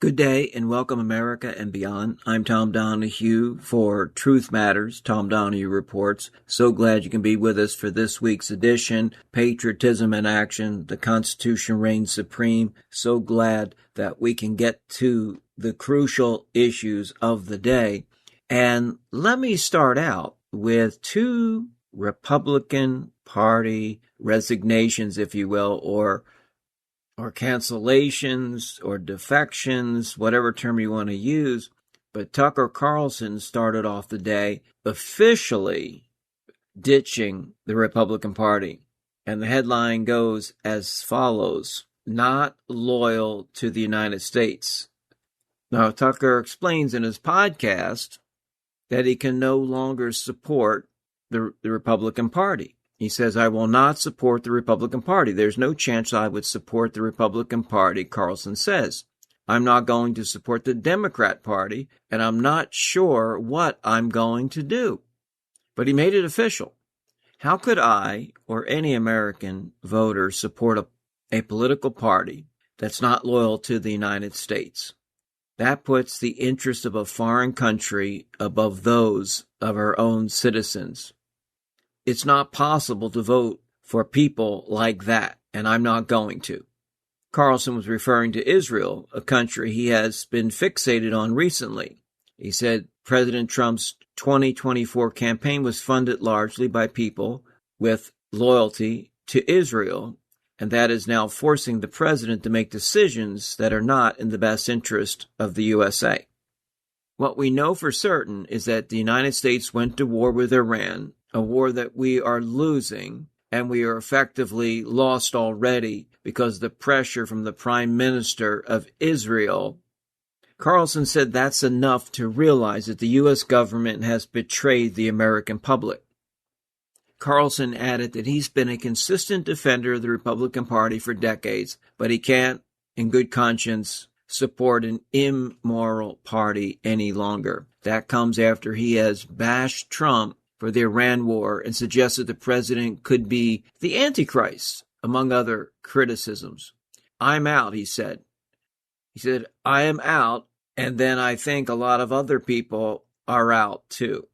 Good day and welcome America and beyond. I'm Tom Donahue for Truth Matters, Tom Donahue Reports. So glad you can be with us for this week's edition, Patriotism in Action, the Constitution Reigns Supreme. So glad that we can get to the crucial issues of the day. And let me start out with two Republican Party resignations, if you will, or cancellations or defections, whatever term you want to use. But Tucker Carlson started off the day officially ditching the Republican Party. And the headline goes as follows: not loyal to the United States. Now, Tucker explains in his podcast that he can no longer support the Republican Party. He says, I will not support the Republican Party. There's no chance I would support the Republican Party, Carlson says. I'm not going to support the Democrat Party, and I'm not sure what I'm going to do. But he made it official. How could I or any American voter support a political party that's not loyal to the United States? That puts the interest of a foreign country above those of our own citizens. It's not possible to vote for people like that, and I'm not going to. Carlson was referring to Israel, a country he has been fixated on recently. He said President Trump's 2024 campaign was funded largely by people with loyalty to Israel, and that is now forcing the president to make decisions that are not in the best interest of the USA. What we know for certain is that the United States went to war with Iran, a war that we are losing, and we are effectively lost already because of the pressure from the Prime Minister of Israel. Carlson said that's enough to realize that the U.S. government has betrayed the American public. Carlson added that he's been a consistent defender of the Republican Party for decades, but he can't, in good conscience, support an immoral party any longer. That comes after he has bashed Trump for the Iran war and suggested the president could be the Antichrist, among other criticisms. I'm out, he said. He said, I am out, and then I think a lot of other people are out too.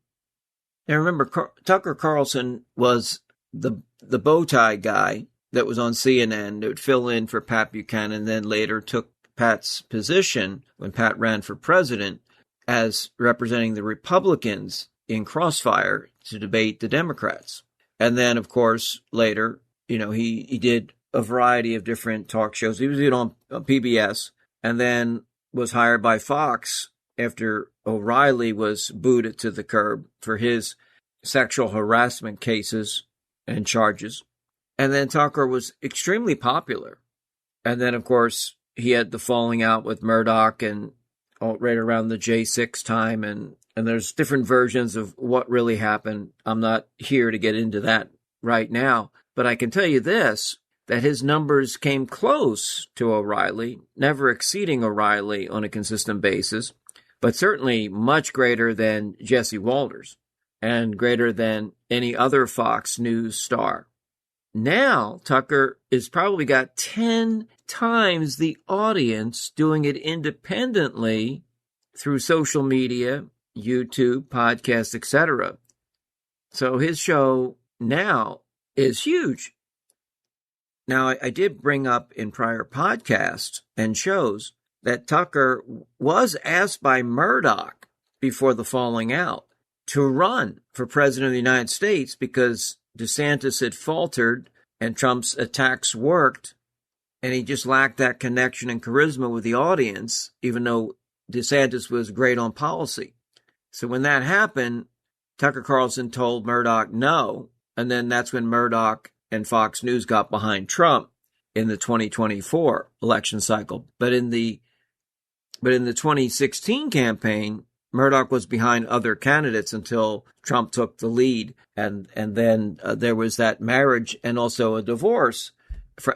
Now remember, Tucker Carlson was the bow tie guy that was on CNN that would fill in for Pat Buchanan, then later took Pat's position when Pat ran for president as representing the Republicans in crossfire to debate the Democrats. And then, of course, later, he did a variety of different talk shows. He was on PBS and then was hired by Fox after O'Reilly was booted to the curb for his sexual harassment cases and charges. And then Tucker was extremely popular. And then, of course, he had the falling out with Murdoch and right around the J6 time, and there's different versions of what really happened. I'm not here to get into that right now, but I can tell you this, that his numbers came close to O'Reilly, never exceeding O'Reilly on a consistent basis, but certainly much greater than Jesse Walters and greater than any other Fox News star. Now, Tucker has probably got 10 times the audience doing it independently through social media, YouTube, podcasts, etc. So his show now is huge. Now, I did bring up in prior podcasts and shows that Tucker was asked by Murdoch before the falling out to run for president of the United States because DeSantis had faltered and Trump's attacks worked, and he just lacked that connection and charisma with the audience, even though DeSantis was great on policy. So when that happened, Tucker Carlson told Murdoch no, and then that's when Murdoch and Fox News got behind Trump in the 2024 election cycle. But in the 2016 campaign, Murdoch was behind other candidates until Trump took the lead, and then there was that marriage and also a divorce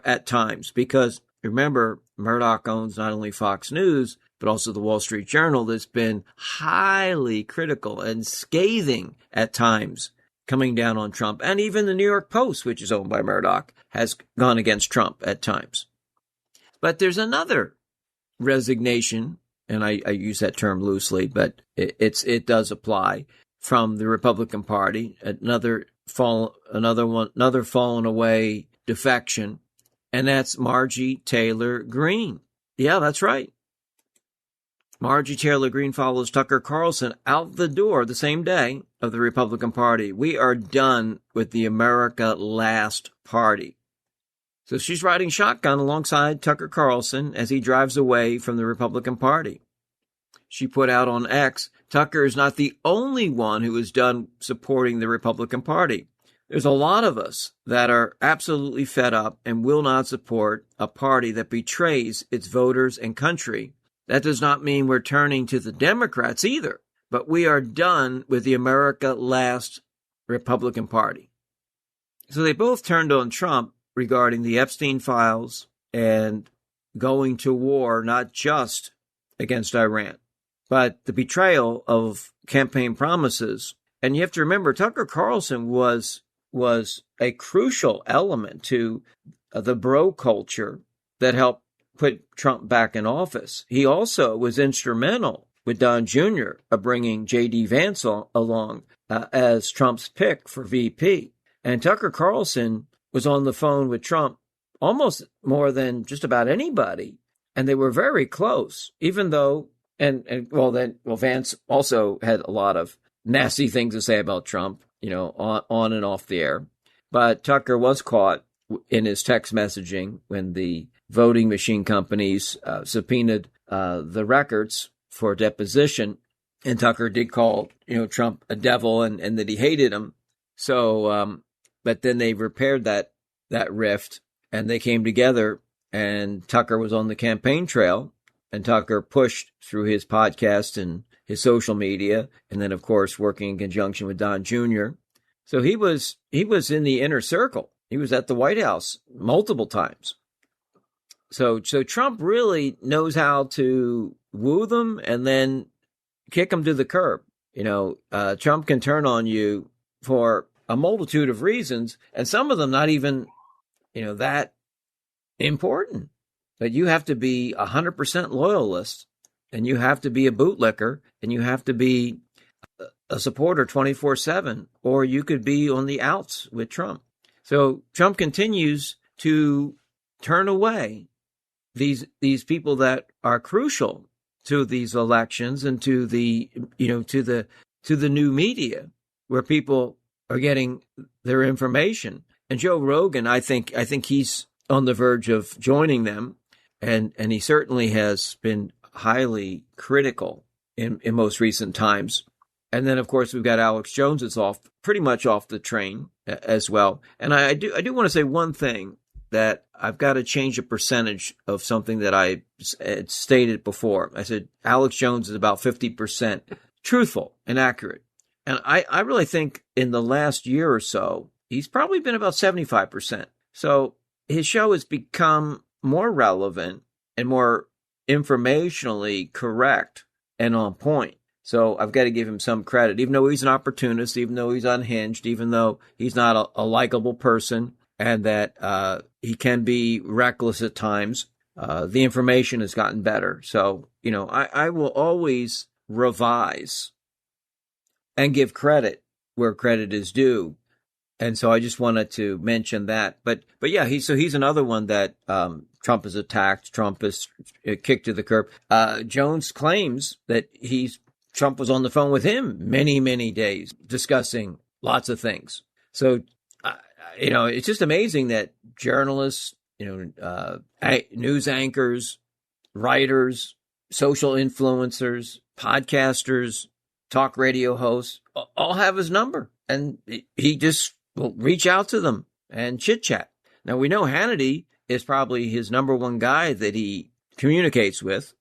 at times, because remember, Murdoch owns not only Fox News but also the Wall Street Journal that's been highly critical and scathing at times coming down on Trump. And even the New York Post, which is owned by Murdoch, has gone against Trump at times. But there's another resignation, and I use that term loosely, but it does apply, from the Republican Party. Another fallen away defection, and that's Marjorie Taylor Greene. Yeah, that's right. Marjorie Taylor Greene follows Tucker Carlson out the door the same day of the Republican Party. We are done with the America Last Party. So she's riding shotgun alongside Tucker Carlson as he drives away from the Republican Party. She put out on X, Tucker is not the only one who is done supporting the Republican Party. There's a lot of us that are absolutely fed up and will not support a party that betrays its voters and country. That does not mean we're turning to the Democrats either, but we are done with the America Last Republican Party. So they both turned on Trump regarding the Epstein files and going to war, not just against Iran, but the betrayal of campaign promises. And you have to remember, Tucker Carlson was a crucial element to the bro culture that helped put Trump back in office. He also was instrumental with Don Jr. of bringing J.D. Vance along as Trump's pick for VP. And Tucker Carlson was on the phone with Trump almost more than just about anybody. And they were very close, even though, Vance also had a lot of nasty things to say about Trump, on and off the air. But Tucker was caught in his text messaging when the voting machine companies subpoenaed the records for deposition. And Tucker did call, Trump a devil and that he hated him. So, but then they repaired that rift and they came together, and Tucker was on the campaign trail, and Tucker pushed through his podcast and his social media, and then, of course, working in conjunction with Don Jr. So he was in the inner circle. He was at the White House multiple times. So Trump really knows how to woo them and then kick them to the curb. Trump can turn on you for a multitude of reasons, and some of them not even, that important. But you have to be 100% loyalist, and you have to be a bootlicker, and you have to be a supporter 24/7, or you could be on the outs with Trump. So Trump continues to turn away these people that are crucial to these elections and to the new media, where people are getting their information. And Joe Rogan, I think he's on the verge of joining them, and he certainly has been highly critical in most recent times. And then, of course, we've got Alex Jones that's pretty much off the train as well. And I do want to say one thing, that I've got to change a percentage of something that I had stated before. I said Alex Jones is about 50% truthful and accurate. And I really think in the last year or so, he's probably been about 75%. So his show has become more relevant and more informationally correct and on point. So I've got to give him some credit, even though he's an opportunist, even though he's unhinged, even though he's not a likable person, and that he can be reckless at times. The information has gotten better. So, I will always revise and give credit where credit is due. And so I just wanted to mention that. But yeah, he's another one that Trump has attacked. Trump has kicked to the curb. Jones claims that Trump was on the phone with him many, many days discussing lots of things. So, it's just amazing that journalists, news anchors, writers, social influencers, podcasters, talk radio hosts all have his number, and he just will reach out to them and chit chat. Now, we know Hannity is probably his number one guy that he communicates with,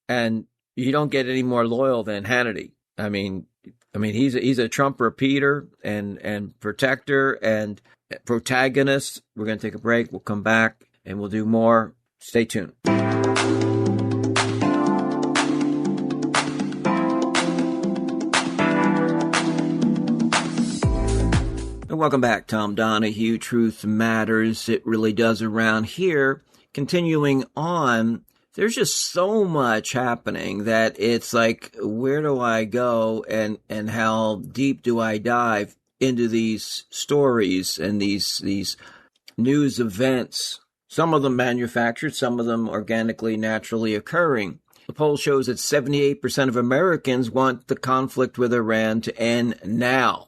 and you don't get any more loyal than Hannity. I mean, he's a Trump repeater and protector and protagonist. We're going to take a break. We'll come back and we'll do more. Stay tuned. And welcome back. Tom Donahue, Truth Matters. It really does around here. Continuing on there's just so much happening that it's like, where do I go and how deep do I dive into these stories and these news events? Some of them manufactured, some of them organically, naturally occurring. The poll shows that 78% of Americans want the conflict with Iran to end now.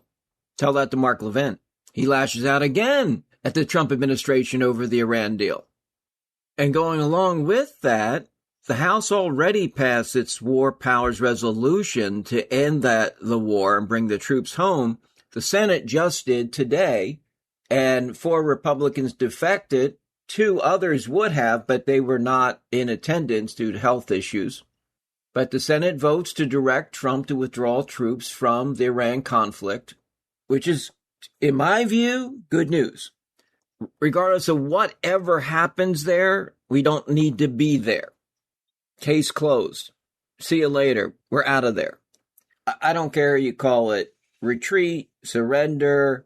Tell that to Mark Levin. He lashes out again at the Trump administration over the Iran deal. And going along with that, the House already passed its war powers resolution to end the war and bring the troops home. The Senate just did today, and 4 Republicans defected. 2 others would have, but they were not in attendance due to health issues. But the Senate votes to direct Trump to withdraw troops from the Iran conflict, which is, in my view, good news. Regardless of whatever happens there, we don't need to be there. Case closed. See you later. We're out of there. I don't care you call it retreat, surrender,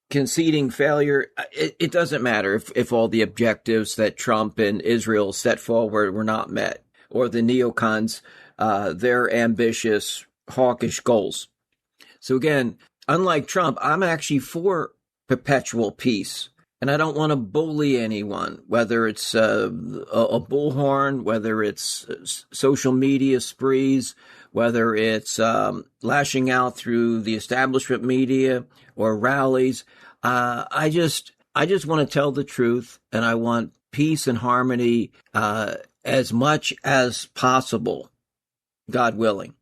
conceding failure. It doesn't matter if all the objectives that Trump and Israel set forward were not met, or the neocons, their ambitious, hawkish goals. So again, unlike Trump, I'm actually for perpetual peace. And I don't want to bully anyone, whether it's a bullhorn, whether it's social media sprees, whether it's lashing out through the establishment media or rallies. I just want to tell the truth, and I want peace and harmony as much as possible, God willing.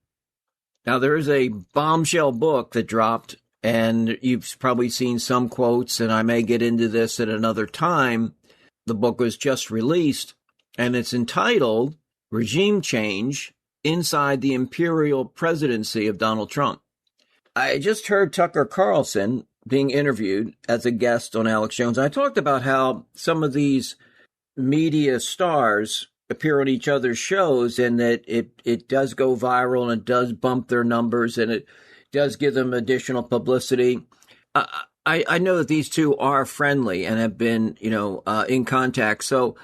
Now, there is a bombshell book that dropped, and you've probably seen some quotes, and I may get into this at another time. The book was just released, and it's entitled Regime Change Inside the Imperial Presidency of Donald Trump. I just heard Tucker Carlson being interviewed as a guest on Alex Jones. I talked about how some of these media stars appear on each other's shows, and that it does go viral, and it does bump their numbers, and it does give them additional publicity. I know that these two are friendly and have been, in contact. So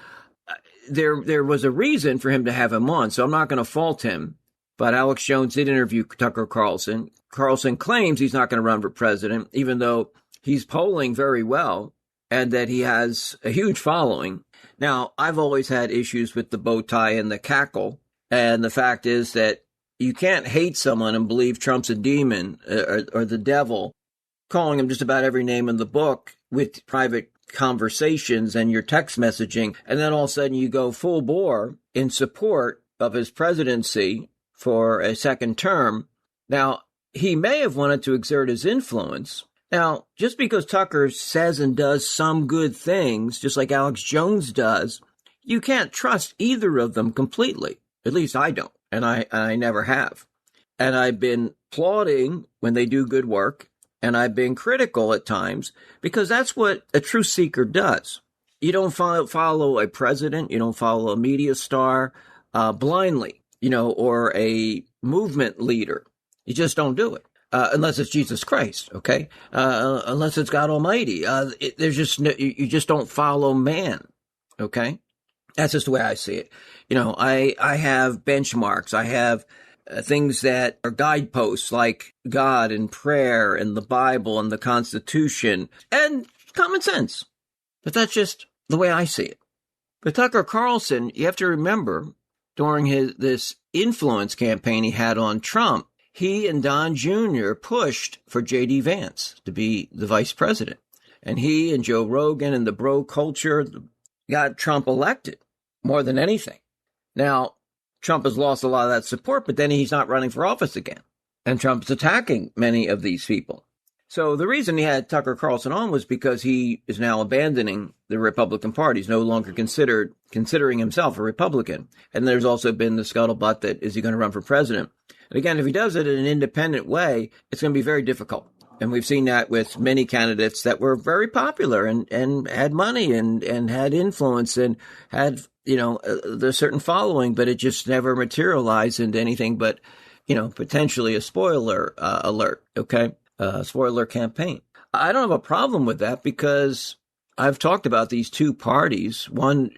there was a reason for him to have him on. So I'm not going to fault him. But Alex Jones did interview Tucker Carlson. Carlson claims he's not going to run for president, even though he's polling very well and that he has a huge following. Now, I've always had issues with the bow tie and the cackle. And the fact is that you can't hate someone and believe Trump's a demon or the devil, calling him just about every name in the book with private conversations and your text messaging. And then all of a sudden you go full bore in support of his presidency for a second term. Now, he may have wanted to exert his influence. Now, just because Tucker says and does some good things, just like Alex Jones does, you can't trust either of them completely. At least I don't, and I never have. And I've been applauding when they do good work, and I've been critical at times, because that's what a truth seeker does. You don't follow a president, you don't follow a media star blindly, or a movement leader. You just don't do it. Unless it's Jesus Christ, okay? Unless it's God Almighty. There's just you just don't follow man, okay? That's just the way I see it. I have benchmarks. I have things that are guideposts like God and prayer and the Bible and the Constitution and common sense. But that's just the way I see it. But Tucker Carlson, you have to remember, during this influence campaign he had on Trump, he and Don Jr. pushed for J.D. Vance to be the vice president. And he and Joe Rogan and the bro culture got Trump elected more than anything. Now, Trump has lost a lot of that support, but then he's not running for office again. And Trump's attacking many of these people. So the reason he had Tucker Carlson on was because he is now abandoning the Republican Party. He's no longer considering himself a Republican. And there's also been the scuttlebutt that, is he going to run for president? And again, if he does it in an independent way, it's going to be very difficult. And we've seen that with many candidates that were very popular and had money and had influence and had, the certain following, but it just never materialized into anything but, potentially a spoiler alert, okay? Spoiler campaign. I don't have a problem with that because I've talked about these two parties. One,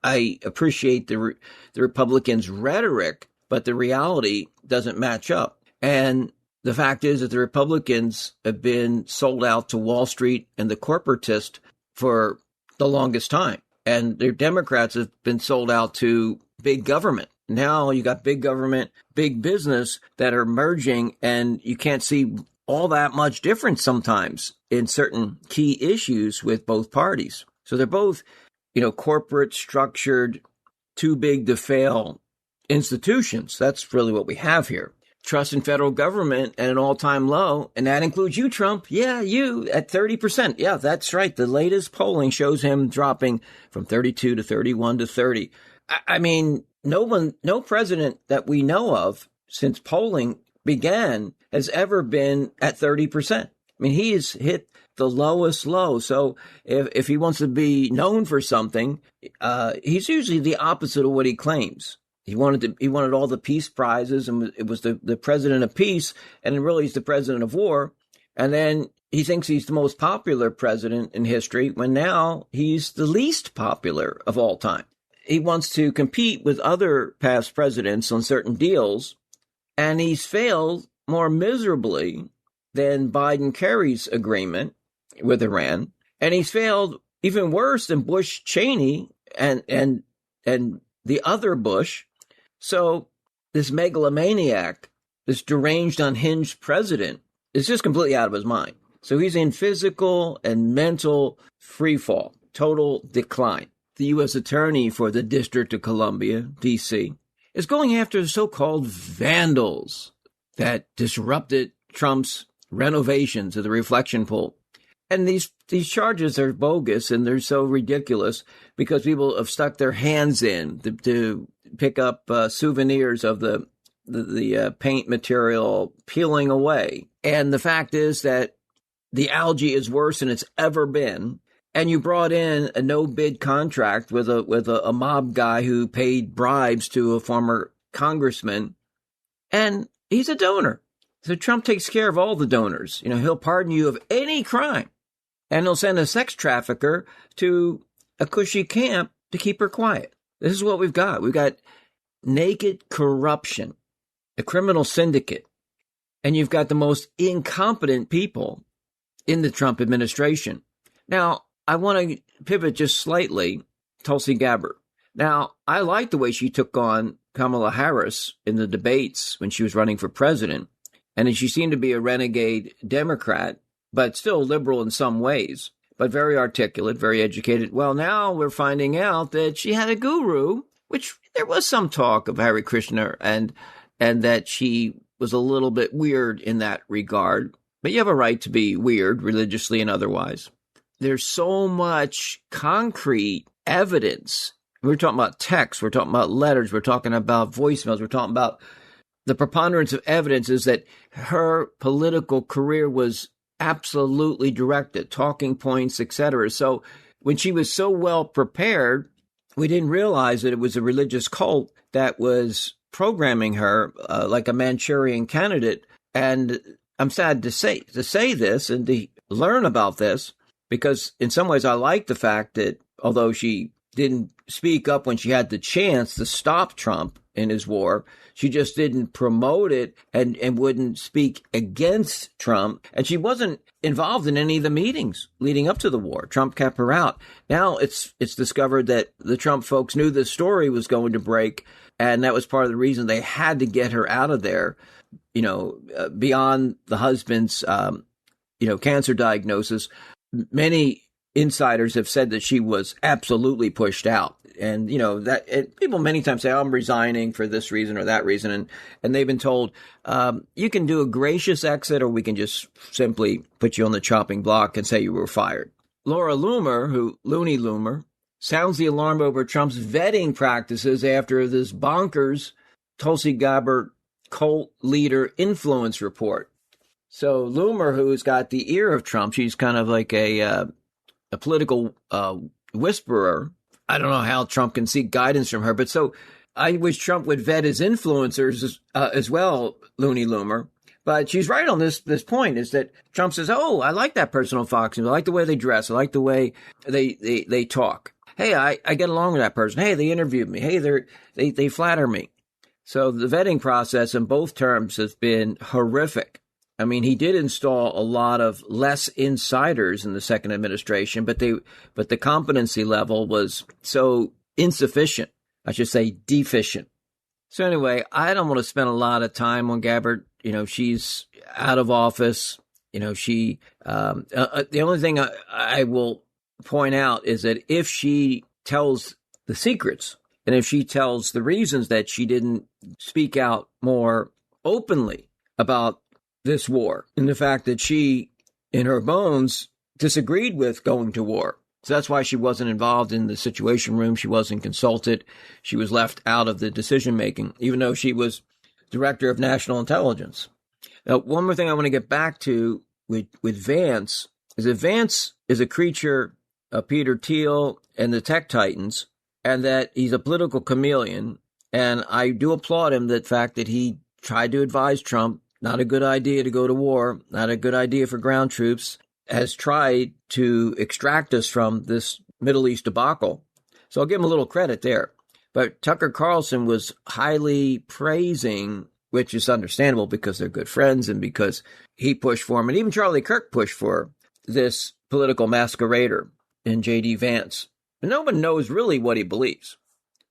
I appreciate the Republicans' rhetoric, but the reality doesn't match up. And the fact is that the Republicans have been sold out to Wall Street and the corporatist for the longest time. And the Democrats have been sold out to big government. Now you got big government, big business that are merging, and you can't see all that much difference sometimes in certain key issues with both parties. So they're both, corporate structured, too big to fail institutions. That's really what we have here. Trust in federal government at an all-time low, and that includes you, Trump. Yeah, you at 30%. Yeah, that's right. The latest polling shows him dropping from 32 to 31 to 30. I mean, no president that we know of since polling began has ever been at 30%. I mean, he has hit the lowest low. So if he wants to be known for something, he's usually the opposite of what he claims. He wanted all the peace prizes, and it was the president of peace, and really he's the president of war. And then he thinks he's the most popular president in history, when now he's the least popular of all time. He wants to compete with other past presidents on certain deals, and he's failed more miserably than Biden-Kerry's agreement with Iran, and he's failed even worse than Bush-Cheney and the other Bush. So this megalomaniac, this deranged, unhinged president is just completely out of his mind. So he's in physical and mental freefall, total decline. The U.S. Attorney for the District of Columbia, D.C., is going after the so-called vandals that disrupted Trump's renovations of the reflection pool. And these charges are bogus, and they're so ridiculous because people have stuck their hands in to pick up souvenirs of the paint material peeling away. And the fact is that the algae is worse than it's ever been. And you brought in a no-bid contract with a mob guy who paid bribes to a former congressman, and he's a donor. So Trump takes care of all the donors. He'll pardon you of any crime, and he'll send a sex trafficker to a cushy camp to keep her quiet. This is what we've got. We've got naked corruption, a criminal syndicate, and you've got the most incompetent people in the Trump administration. Now, I want to pivot just slightly, Tulsi Gabbard. Now, I like the way she took on Kamala Harris in the debates when she was running for president. And she seemed to be a renegade Democrat, but still liberal in some ways, but very articulate, very educated. Well, now we're finding out that she had a guru, which there was some talk of Hare Krishna, and that she was a little bit weird in that regard. But you have a right to be weird, religiously and otherwise. There's so much concrete evidence. We're talking about texts, we're talking about letters, we're talking about voicemails, we're talking about the preponderance of evidence is that her political career was absolutely directed, talking points, etc. So when she was so well prepared, we didn't realize that it was a religious cult that was programming her like a Manchurian candidate. And I'm sad to say this and to learn about this, because in some ways I like the fact that although she didn't speak up when she had the chance to stop Trump in his war, she just didn't promote it and wouldn't speak against Trump. And she wasn't involved in any of the meetings leading up to the war. Trump kept her out. Now it's discovered that the Trump folks knew this story was going to break, and that was part of the reason they had to get her out of there, beyond the husband's, cancer diagnosis. Many insiders have said that she was absolutely pushed out. And, people many times say, I'm resigning for this reason or that reason. And they've been told, you can do a gracious exit, or we can just simply put you on the chopping block and say you were fired. Looney Loomer, sounds the alarm over Trump's vetting practices after this bonkers Tulsi Gabbard cult leader influence report. So Loomer, who's got the ear of Trump, she's kind of like a political whisperer. I don't know how Trump can seek guidance from her, but so I wish Trump would vet his influencers as well, Looney Loomer. But she's right on this point, is that Trump says, oh, I like that person on Fox News. I like the way they dress. I like the way they talk. Hey, I get along with that person. Hey, they interviewed me. Hey, they flatter me. So the vetting process in both terms has been horrific. I mean, he did install a lot of less insiders in the second administration, but the competency level was so insufficient. I should say deficient. So anyway, I don't want to spend a lot of time on Gabbard. She's out of office. The only thing I will point out is that if she tells the secrets and if she tells the reasons that she didn't speak out more openly about this war and the fact that she, in her bones, disagreed with going to war. So that's why she wasn't involved in the Situation Room. She wasn't consulted. She was left out of the decision making, even though she was director of national intelligence. Now, one more thing I want to get back to with Vance is that Vance is a creature of Peter Thiel and the tech titans, and that he's a political chameleon. And I do applaud him the fact that he tried to advise Trump, not a good idea to go to war, not a good idea for ground troops, has tried to extract us from this Middle East debacle. So I'll give him a little credit there. But Tucker Carlson was highly praising, which is understandable because they're good friends and because he pushed for him. And even Charlie Kirk pushed for this political masquerader in J.D. Vance. And no one knows really what he believes.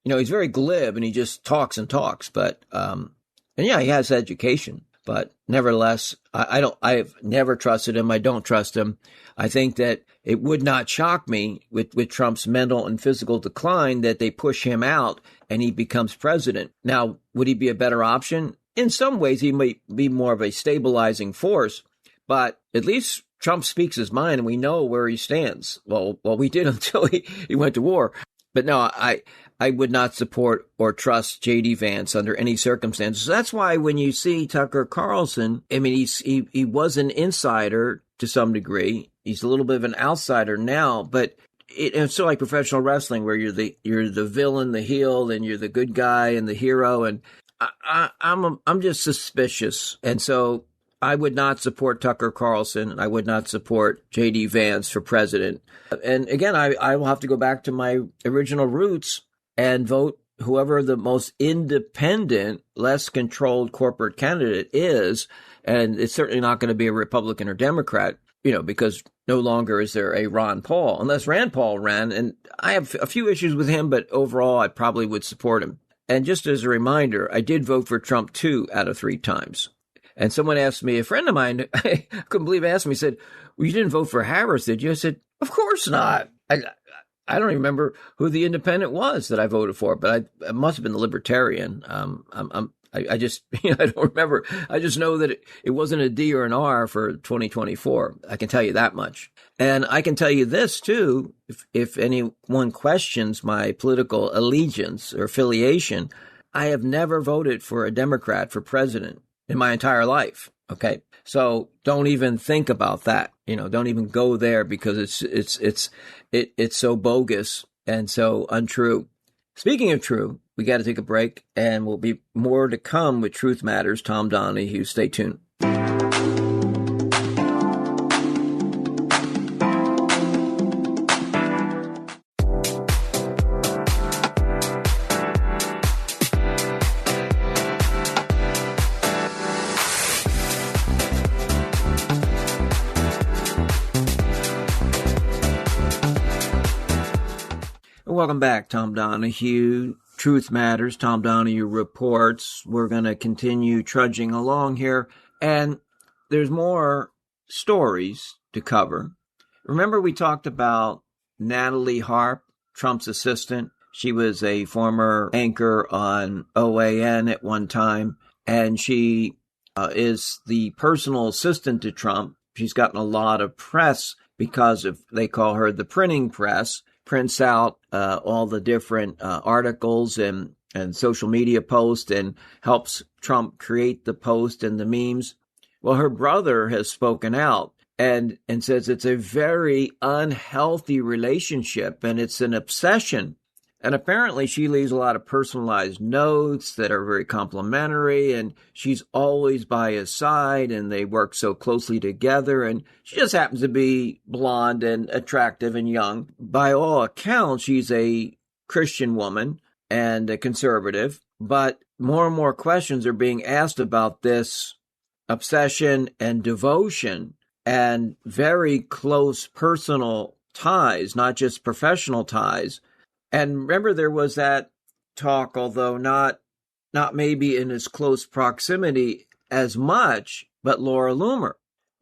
He's very glib and he just talks and talks. But, and yeah, he has education. But nevertheless, I've never trusted him. I don't trust him. I think that it would not shock me with Trump's mental and physical decline that they push him out and he becomes president. Now, would he be a better option? In some ways, he might be more of a stabilizing force, but at least Trump speaks his mind and we know where he stands. Well, we did until he went to war. But no, I would not support or trust J.D. Vance under any circumstances. That's why when you see Tucker Carlson, I mean, he was an insider to some degree. He's a little bit of an outsider now, but it's sort of like professional wrestling where you're the villain, the heel, and you're the good guy and the hero. And I'm just suspicious. And so I would not support Tucker Carlson. I would not support J.D. Vance for president. And again, I will have to go back to my original roots and vote whoever the most independent, less controlled corporate candidate is. And it's certainly not going to be a Republican or Democrat, because no longer is there a Ron Paul, unless Rand Paul ran. And I have a few issues with him, but overall, I probably would support him. And just as a reminder, I did vote for Trump 2 out of 3 times. And someone asked me, a friend of mine, I couldn't believe asked me, said, well, you didn't vote for Harris, did you? I said, of course not. I don't even remember who the independent was that I voted for, but it must have been the Libertarian. I just, I don't remember. I just know that it wasn't a D or an R for 2024. I can tell you that much. And I can tell you this too, if anyone questions my political allegiance or affiliation, I have never voted for a Democrat for president in my entire life. Okay. So don't even think about that. Don't even go there because it's so bogus and so untrue. Speaking of true, we got to take a break and we'll be more to come with Truth Matters. Tom Donahue, stay tuned. Welcome back, Tom Donahue. Truth Matters. Tom Donahue reports. We're going to continue trudging along here, and there's more stories to cover. Remember we talked about Natalie Harp, Trump's assistant. She was a former anchor on OAN at one time, and she is the personal assistant to Trump. She's gotten a lot of press because they call her the printing press. Prints out all the different articles and social media posts and helps Trump create the post and the memes. Well, her brother has spoken out and says it's a very unhealthy relationship and it's an obsession And apparently she leaves a lot of personalized notes that are very complimentary, and she's always by his side, and they work so closely together. And she just happens to be blonde and attractive and young. By all accounts, she's a Christian woman and a conservative, but more and more questions are being asked about this obsession and devotion and very close personal ties, not just professional ties. And remember, there was that talk, although not maybe in as close proximity as much, but Laura Loomer.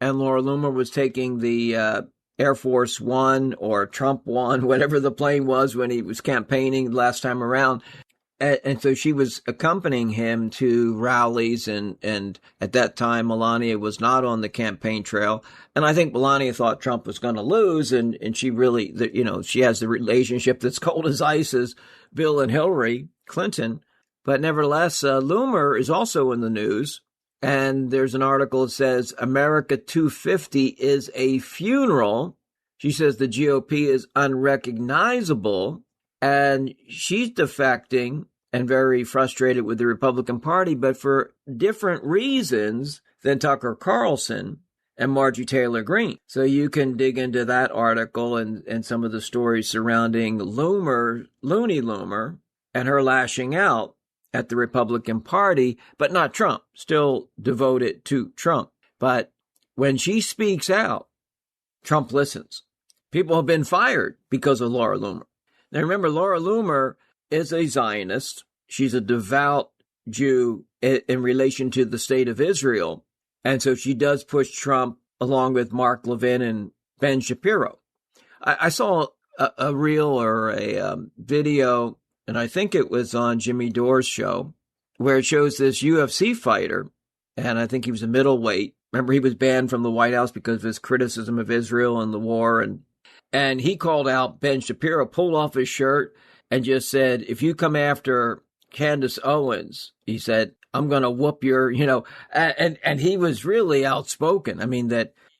And Laura Loomer was taking the Air Force One or Trump One, whatever the plane was when he was campaigning last time around. And so she was accompanying him to rallies, and at that time, Melania was not on the campaign trail. And I think Melania thought Trump was going to lose, and she really, she has the relationship that's cold as ice as Bill and Hillary Clinton. But nevertheless, Loomer is also in the news, and there's an article that says America 250 is a funeral. She says the GOP is unrecognizable, and she's defecting and very frustrated with the Republican Party, but for different reasons than Tucker Carlson and Marjorie Taylor Greene. So you can dig into that article and some of the stories surrounding Looney Loomer, and her lashing out at the Republican Party, but not Trump, still devoted to Trump. But when she speaks out, Trump listens. People have been fired because of Laura Loomer. Now, remember, Laura Loomer is a Zionist. She's a devout Jew in relation to the state of Israel. And so she does push Trump along with Mark Levin and Ben Shapiro. I saw a reel or a video, and I think it was on Jimmy Dore's show, where it shows this UFC fighter, and I think he was a middleweight. Remember, he was banned from the White House because of his criticism of Israel and the war, and he called out Ben Shapiro, pulled off his shirt, and just said, if you come after Candace Owens, he said, I'm going to whoop your, and he was really outspoken. I mean,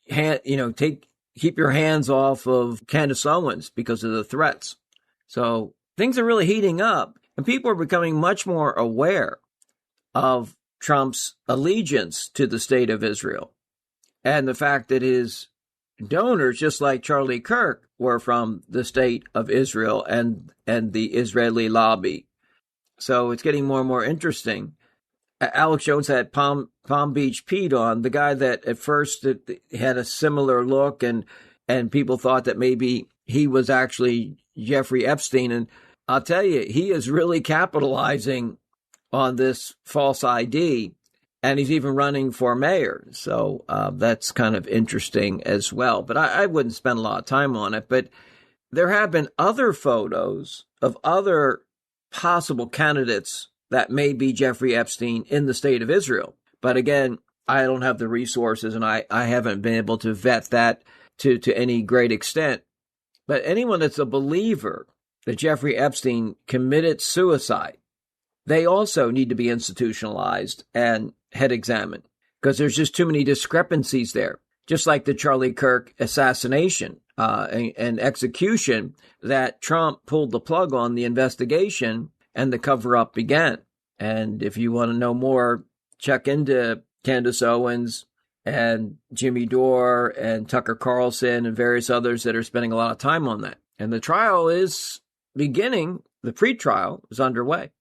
keep your hands off of Candace Owens because of the threats. So things are really heating up, and people are becoming much more aware of Trump's allegiance to the state of Israel and the fact that his donors, just like Charlie Kirk, were from the state of Israel and the Israeli lobby. So it's getting more and more interesting. Alex Jones had Palm Beach Pete on, the guy that at first had a similar look, and people thought that maybe he was actually Jeffrey Epstein. And I'll tell you, he is really capitalizing on this false ID, and he's even running for mayor. So that's kind of interesting as well. But I wouldn't spend a lot of time on it. But there have been other photos of other possible candidates that may be Jeffrey Epstein in the state of Israel. But again, I don't have the resources, and I haven't been able to vet that to any great extent. But anyone that's a believer that Jeffrey Epstein committed suicide, they also need to be institutionalized and head examined, because there's just too many discrepancies there. Just like the Charlie Kirk assassination and execution, that Trump pulled the plug on the investigation and the cover-up began. And if you want to know more, check into Candace Owens and Jimmy Dore and Tucker Carlson and various others that are spending a lot of time on that. And the trial is beginning. The pre-trial is underway.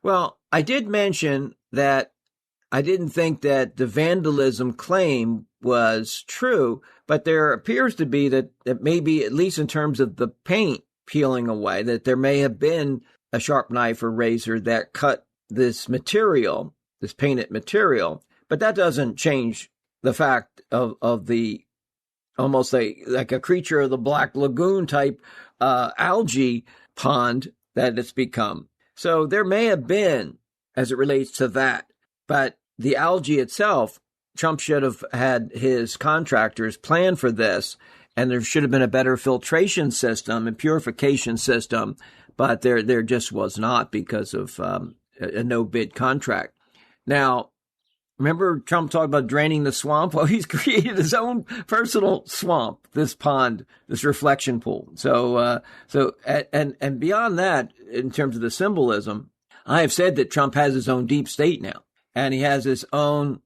Well, I did mention that I didn't think that the vandalism claim was true, but there appears to be that maybe, at least in terms of the paint peeling away, that there may have been a sharp knife or razor that cut this material, this painted material. But that doesn't change the fact of the almost like a creature of the Black Lagoon type algae pond that it's become. So there may have been, as it relates to that, but the algae itself, Trump should have had his contractors plan for this, and there should have been a better filtration system and purification system, but there just was not because of a no-bid contract. Now, Remember Trump talked about draining the swamp? Well, he's created his own personal swamp, this pond, this reflection pool. So beyond that, in terms of the symbolism, I have said that Trump has his own deep state now, and he has his own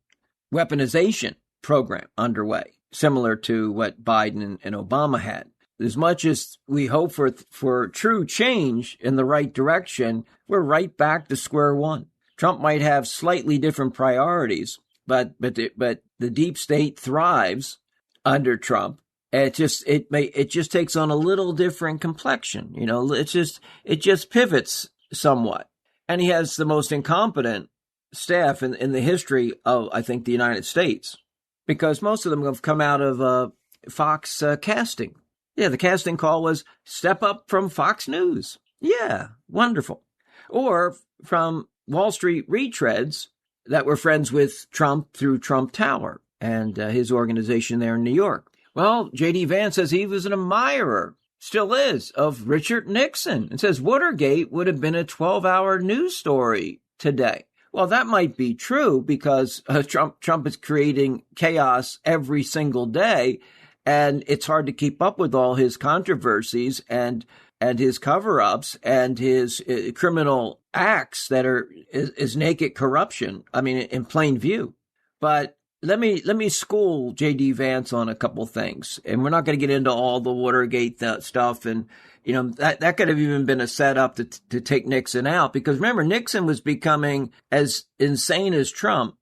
weaponization program underway, similar to what Biden and Obama had. As much as we hope for true change in the right direction, we're right back to square one. Trump might have slightly different priorities, but the deep state thrives under Trump. It just takes on a little different complexion. You know, it just pivots somewhat. And he has the most incompetent staff in the history of, I think, the United States, because most of them have come out of Fox casting. Yeah, the casting call was step up from Fox News. Yeah, wonderful. Or from Wall Street retreads that were friends with Trump through Trump Tower and his organization there in New York. Well, J.D. Vance says he was an admirer, still is, of Richard Nixon, and says Watergate would have been a 12-hour news story today. Well, that might be true because Trump is creating chaos every single day, and it's hard to keep up with all his controversies and his cover-ups and his criminal acts that is naked corruption. I mean, in plain view. But let me school J.D. Vance on a couple things, and we're not going to get into all the Watergate stuff, and you know that could have even been a setup to take Nixon out, because remember Nixon was becoming as insane as Trump,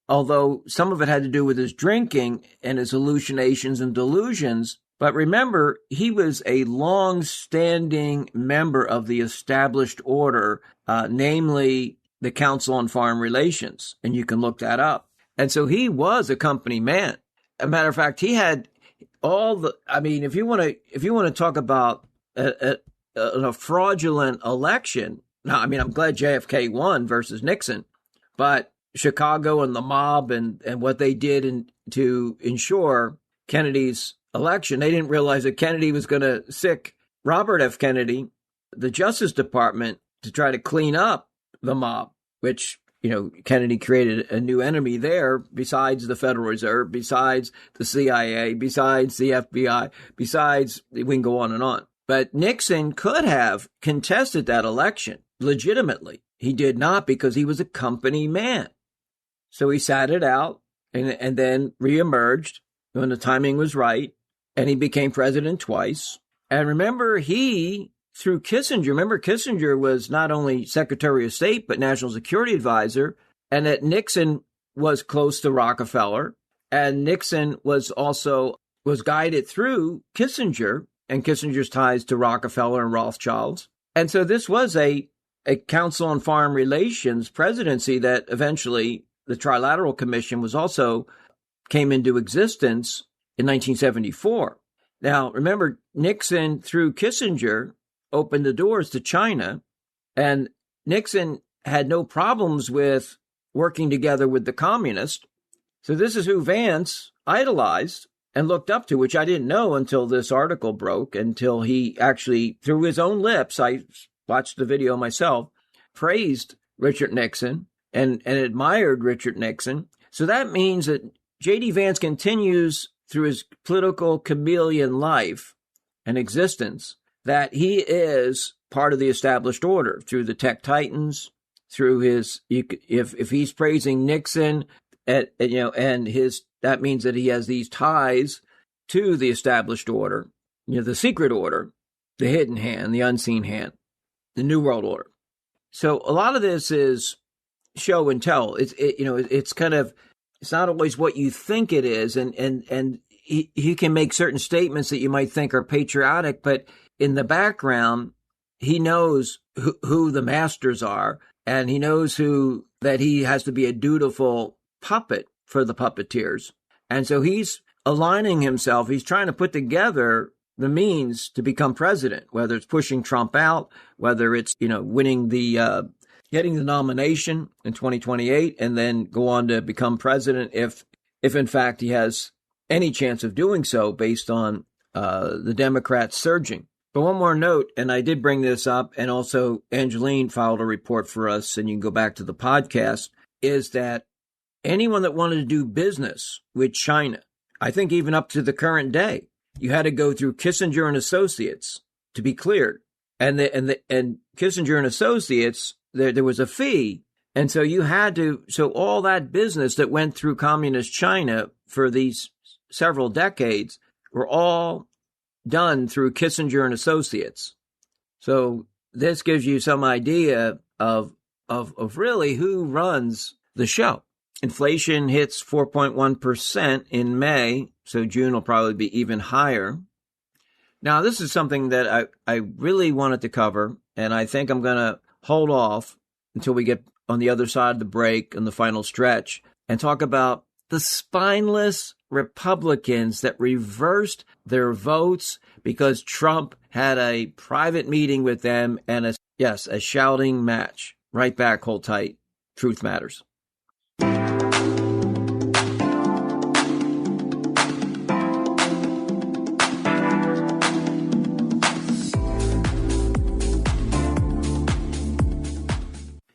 although some of it had to do with his drinking and his hallucinations and delusions. But remember, he was a long-standing member of the established order, namely the Council on Foreign Relations, and you can look that up. And so he was a company man. As a matter of fact, he had all the. I mean, if you want to talk about a fraudulent election, now I mean, I'm glad JFK won versus Nixon, but Chicago and the mob and what they did to ensure Kennedy's election, they didn't realize that Kennedy was going to sic Robert F. Kennedy, the Justice Department, to try to clean up the mob, which, you know, Kennedy created a new enemy there besides the Federal Reserve, besides the CIA, besides the FBI, besides, we can go on and on. But Nixon could have contested that election legitimately. He did not, because he was a company man. So he sat it out and then reemerged when the timing was right, and he became president twice. And remember, through Kissinger, Kissinger was not only Secretary of State, but National Security Advisor, and that Nixon was close to Rockefeller, and Nixon was guided through Kissinger and Kissinger's ties to Rockefeller and Rothschilds. And so this was a Council on Foreign Relations presidency that eventually the Trilateral Commission came into existence in 1974. Now, remember, Nixon, through Kissinger, opened the doors to China, and Nixon had no problems with working together with the communists. So this is who Vance idolized and looked up to, which I didn't know until this article broke, until he actually, through his own lips, I watched the video myself, praised Richard Nixon and admired Richard Nixon. So that means that J.D. Vance continues through his political chameleon life and existence that he is part of the established order through the tech titans, through his, if he's praising Nixon, that means that he has these ties to the established order, the secret order, the hidden hand, the unseen hand, the New World Order. So a lot of this is show and tell. It's kind of, it's not always what you think it is, and he can make certain statements that you might think are patriotic, but in the background, he knows who the masters are, and he knows that he has to be a dutiful puppet for the puppeteers. And so he's aligning himself. He's trying to put together the means to become president, whether it's pushing Trump out, whether it's, winning getting the nomination in 2028 and then go on to become president if in fact he has any chance of doing so based on the Democrats surging. But one more note, and I did bring this up, and also Angeline filed a report for us, and you can go back to the podcast, is that anyone that wanted to do business with China, I think even up to the current day, you had to go through Kissinger and Associates to be cleared. And Kissinger and Associates, there was a fee. And so so all that business that went through communist China for these several decades were all done through Kissinger and Associates. So this gives you some idea of really who runs the show. Inflation hits 4.1% in May, so June will probably be even higher. Now, this is something that I really wanted to cover, and I think I'm going to hold off until we get on the other side of the break in the final stretch and talk about the spineless Republicans that reversed their votes because Trump had a private meeting with them and a shouting match. Right back, hold tight. Truth matters.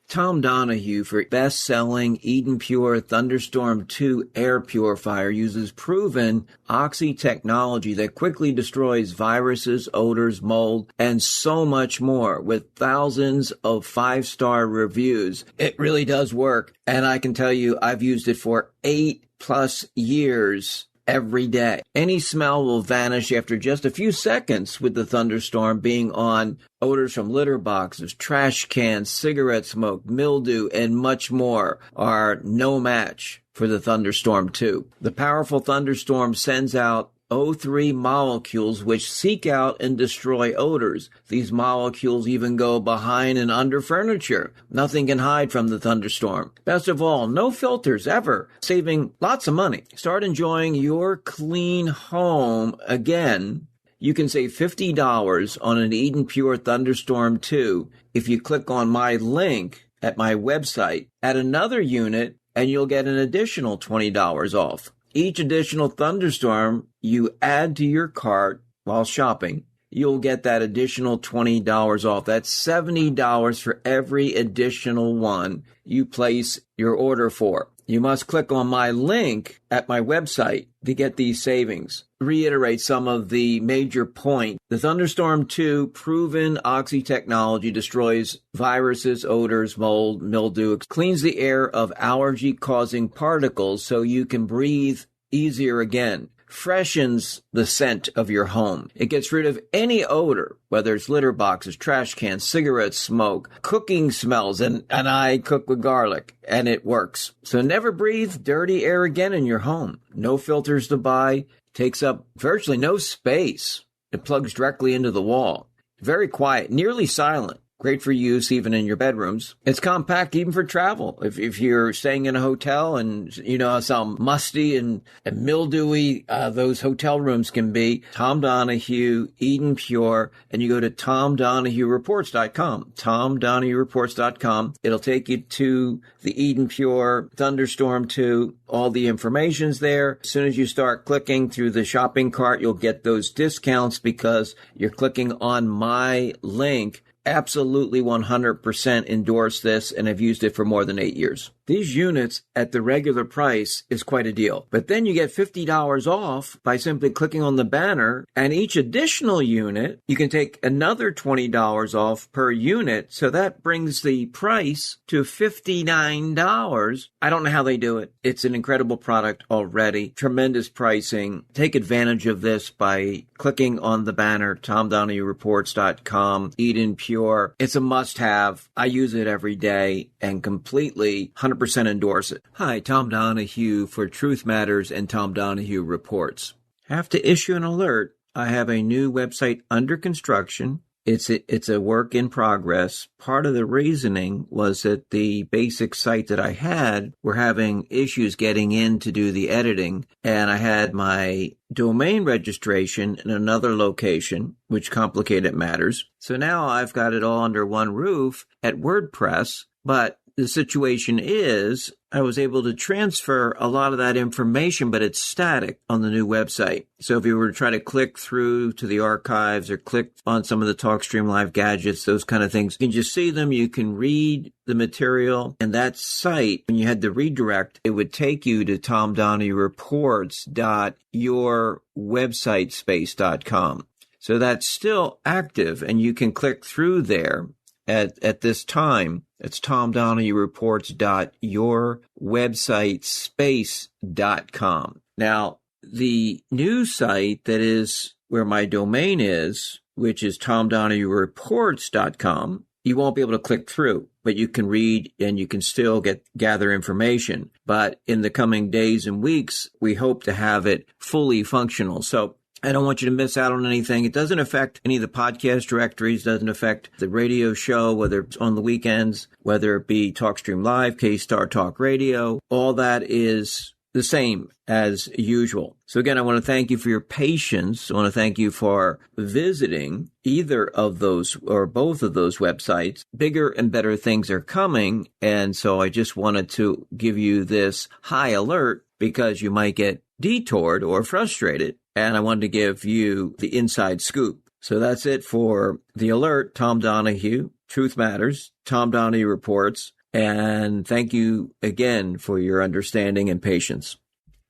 Tom Donahue for best-selling Eden Pure Thunderstorm 2 air purifier uses proven oxy technology that quickly destroys viruses, odors, mold, and so much more with thousands of 5-star reviews. It really does work, and I can tell you I've used it for 8+ years. Every day. Any smell will vanish after just a few seconds with the thunderstorm being on. Odors from litter boxes, trash cans, cigarette smoke, mildew, and much more are no match for the Thunderstorm 2. The powerful thunderstorm sends out O3 molecules which seek out and destroy odors. These molecules even go behind and under furniture. Nothing can hide from the thunderstorm. Best of all, no filters ever, saving lots of money. Start enjoying your clean home again. You can save $50 on an Eden Pure Thunderstorm 2 if you click on my link at my website. Add another unit and you'll get an additional $20 off. Each additional thunderstorm you add to your cart while shopping, you'll get that additional $20 off. That's $70 for every additional one you place your order for. You must click on my link at my website to get these savings. Reiterate some of the major points. The Thunderstorm 2 proven oxy technology destroys viruses, odors, mold, mildew, cleans the air of allergy-causing particles so you can breathe easier again. Freshens the scent of your home. It gets rid of any odor, whether it's litter boxes, trash cans, cigarette smoke, cooking smells, and I cook with garlic, and it works. So never breathe dirty air again in your home. No filters to buy. Takes up virtually no space. It plugs directly into the wall. Very quiet, nearly silent. Great for use even in your bedrooms. It's compact even for travel. If you're staying in a hotel and you know how musty and mildewy those hotel rooms can be, Tom Donahue, Eden Pure, and you go to TomDonahueReports.com. TomDonahueReports.com. It'll take you to the Eden Pure Thunderstorm 2. All the information's there. As soon as you start clicking through the shopping cart, you'll get those discounts because you're clicking on my link. Absolutely 100% endorse this and have used it for more than 8 years. These units at the regular price is quite a deal. But then you get $50 off by simply clicking on the banner, and each additional unit, you can take another $20 off per unit. So that brings the price to $59. I don't know how they do it. It's an incredible product already. Tremendous pricing. Take advantage of this by clicking on the banner, TomDonahueReports.com, Eden Pure. It's a must-have. I use it every day and completely 100% endorse it. Hi, Tom Donahue for Truth Matters and Tom Donahue Reports. Have to issue an alert. I have a new website under construction. It's a work in progress. Part of the reasoning was that the basic site that I had were having issues getting in to do the editing, and I had my domain registration in another location, which complicated matters. So now I've got it all under one roof at WordPress, but the situation is I was able to transfer a lot of that information, but it's static on the new website. So if you were to try to click through to the archives or click on some of the TalkStream Live gadgets, those kind of things, you can just see them. You can read the material. And that site, when you had the redirect, it would take you to tomdonahuereports.yourwebsitespace.com. So that's still active, and you can click through there at this time. It's tomdonahuereports.yourwebsitespace.com. Now, the new site that is where my domain is, which is tomdonahuereports.com, you won't be able to click through, but you can read and you can still gather information. But in the coming days and weeks, we hope to have it fully functional. So I don't want you to miss out on anything. It doesn't affect any of the podcast directories, doesn't affect the radio show, whether it's on the weekends, whether it be TalkStream Live, K-Star Talk Radio. All that is the same as usual. So again, I want to thank you for your patience. I want to thank you for visiting either of those or both of those websites. Bigger and better things are coming. And so I just wanted to give you this high alert because you might get detoured or frustrated. And I wanted to give you the inside scoop. So that's it for the alert. Tom Donahue, Truth Matters, Tom Donahue Reports. And thank you again for your understanding and patience.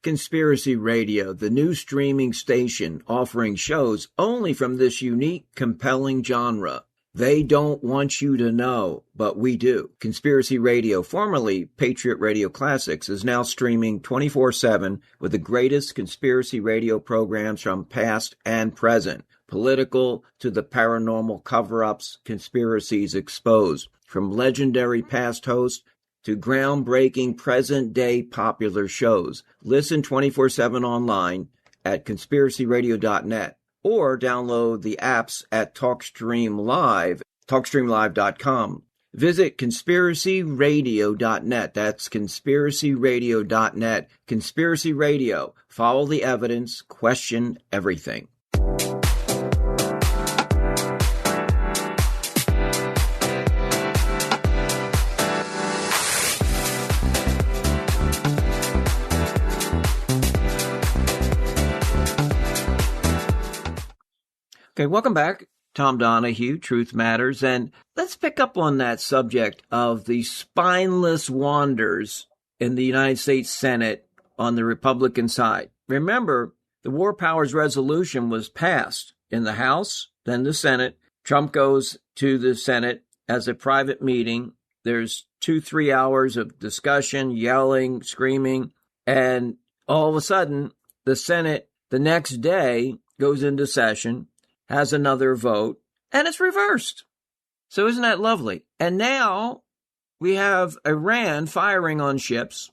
Conspiracy Radio, the new streaming station offering shows only from this unique, compelling genre. They don't want you to know, but we do. Conspiracy Radio, formerly Patriot Radio Classics, is now streaming 24/7 with the greatest conspiracy radio programs from past and present. Political to the paranormal cover-ups, conspiracies exposed. From legendary past hosts to groundbreaking present-day popular shows. Listen 24/7 online at conspiracyradio.net. Or download the apps at TalkStream Live, TalkStreamLive.com. Visit conspiracyradio.net. That's conspiracyradio.net. Conspiracy Radio. Follow the evidence. Question everything. Okay, welcome back. Tom Donahue, Truth Matters. And let's pick up on that subject of the spineless wanders in the United States Senate on the Republican side. Remember, the War Powers Resolution was passed in the House, then the Senate. Trump goes to the Senate as a private meeting. There's 2-3 hours of discussion, yelling, screaming. And all of a sudden, the Senate the next day goes into session, has another vote, and it's reversed. So isn't that lovely? And now we have Iran firing on ships.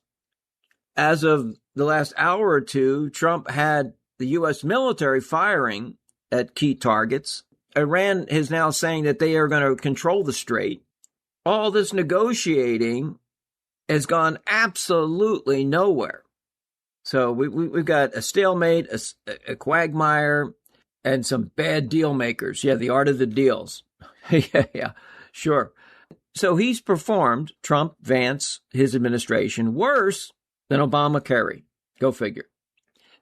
As of the last hour or two, Trump had the U.S. military firing at key targets. Iran is now saying that they are going to control the strait. All this negotiating has gone absolutely nowhere. So we've got a stalemate, a quagmire, and some bad deal makers. Yeah, the art of the deals. yeah, sure. So he's performed, Trump, Vance, his administration, worse than Obama-Kerry. Go figure.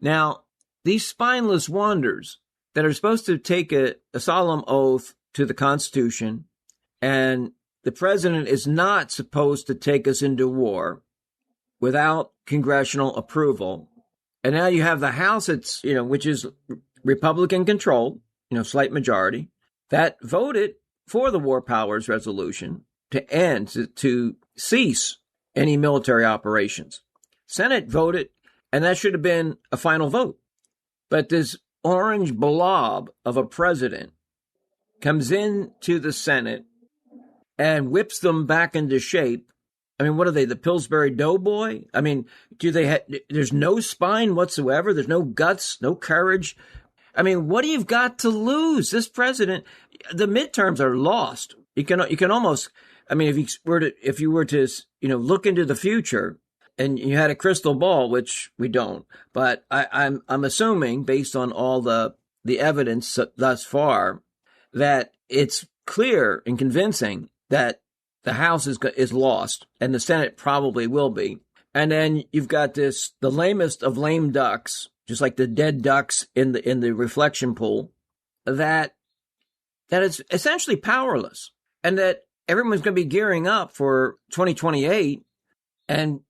Now, these spineless wonders that are supposed to take a solemn oath to the Constitution, and the president is not supposed to take us into war without congressional approval. And now you have the House, which is Republican controlled, slight majority, that voted for the War Powers Resolution to cease any military operations. Senate voted, and that should have been a final vote. But this orange blob of a president comes into the Senate and whips them back into shape. I mean, what are they, the Pillsbury Doughboy? I mean, there's no spine whatsoever. There's no guts, no courage. I mean, what do you've got to lose? This president, the midterms are lost. You can almost, I mean, if you were to, look into the future and you had a crystal ball, which we don't, but I'm assuming based on all the evidence thus far that it's clear and convincing that the House is lost and the Senate probably will be. And then you've got the lamest of lame ducks, just like the dead ducks in the reflection pool, that is essentially powerless, and that everyone's going to be gearing up for 2028, and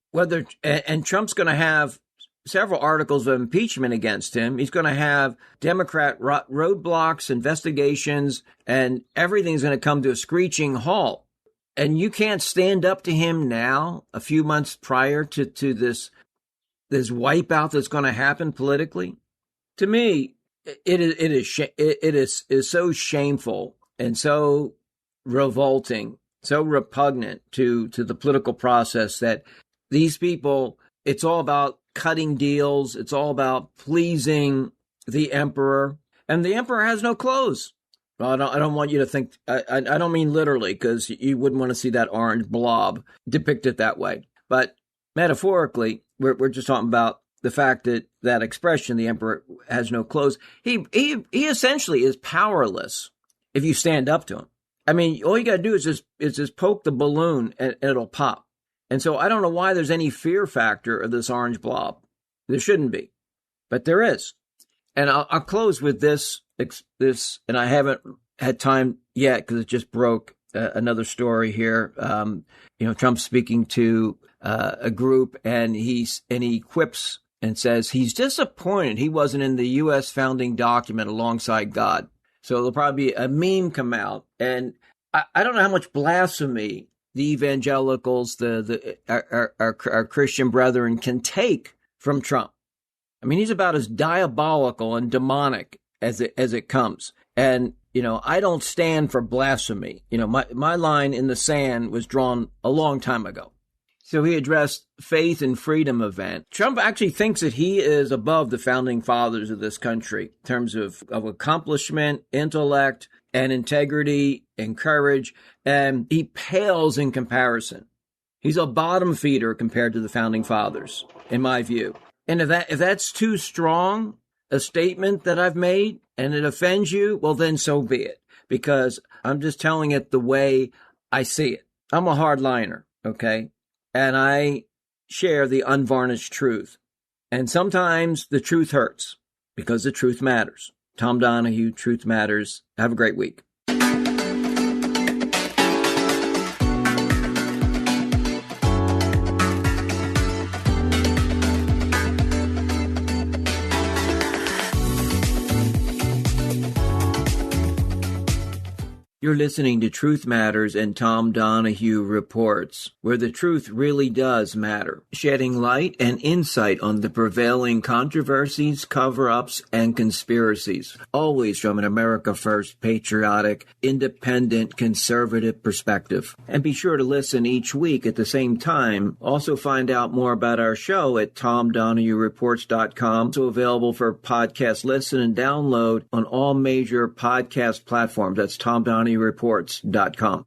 Trump's going to have several articles of impeachment against him. He's going to have Democrat roadblocks, investigations, and everything's going to come to a screeching halt. And you can't stand up to him now, a few months prior to this wipeout that's going to happen politically. To me, it is so shameful and so revolting, so repugnant to the political process that these people, it's all about cutting deals. It's all about pleasing the emperor, and the emperor has no clothes. Well, I don't want you to think, I don't mean literally, because you wouldn't want to see that orange blob depicted that way. But metaphorically, we're just talking about the fact that expression, the emperor has no clothes. He essentially is powerless if you stand up to him. I mean, all you got to do is just poke the balloon and it'll pop. And so I don't know why there's any fear factor of this orange blob. There shouldn't be, but there is. And I'll close with this, and I haven't had time yet because it just broke another story here. Trump's speaking to a group, and he quips and says he's disappointed he wasn't in the U.S. founding document alongside God. So there'll probably be a meme come out, and I don't know how much blasphemy the evangelicals, our Christian brethren, can take from Trump. I mean, he's about as diabolical and demonic as it comes. And, I don't stand for blasphemy. My line in the sand was drawn a long time ago. So he addressed faith and freedom event. Trump actually thinks that he is above the founding fathers of this country in terms of accomplishment, intellect, and integrity and courage. And he pales in comparison. He's a bottom feeder compared to the founding fathers, in my view. And if that's too strong a statement that I've made and it offends you, well, then so be it, because I'm just telling it the way I see it. I'm a hardliner, okay? And I share the unvarnished truth. And sometimes the truth hurts because the truth matters. Tom Donahue, Truth Matters. Have a great week. You're listening to Truth Matters and Tom Donahue Reports, where the truth really does matter, shedding light and insight on the prevailing controversies, cover-ups, and conspiracies, always from an America First, patriotic, independent, conservative perspective. And be sure to listen each week at the same time. Also find out more about our show at TomDonahueReports.com, also available for podcast listen and download on all major podcast platforms. That's TomDonahueReports.com.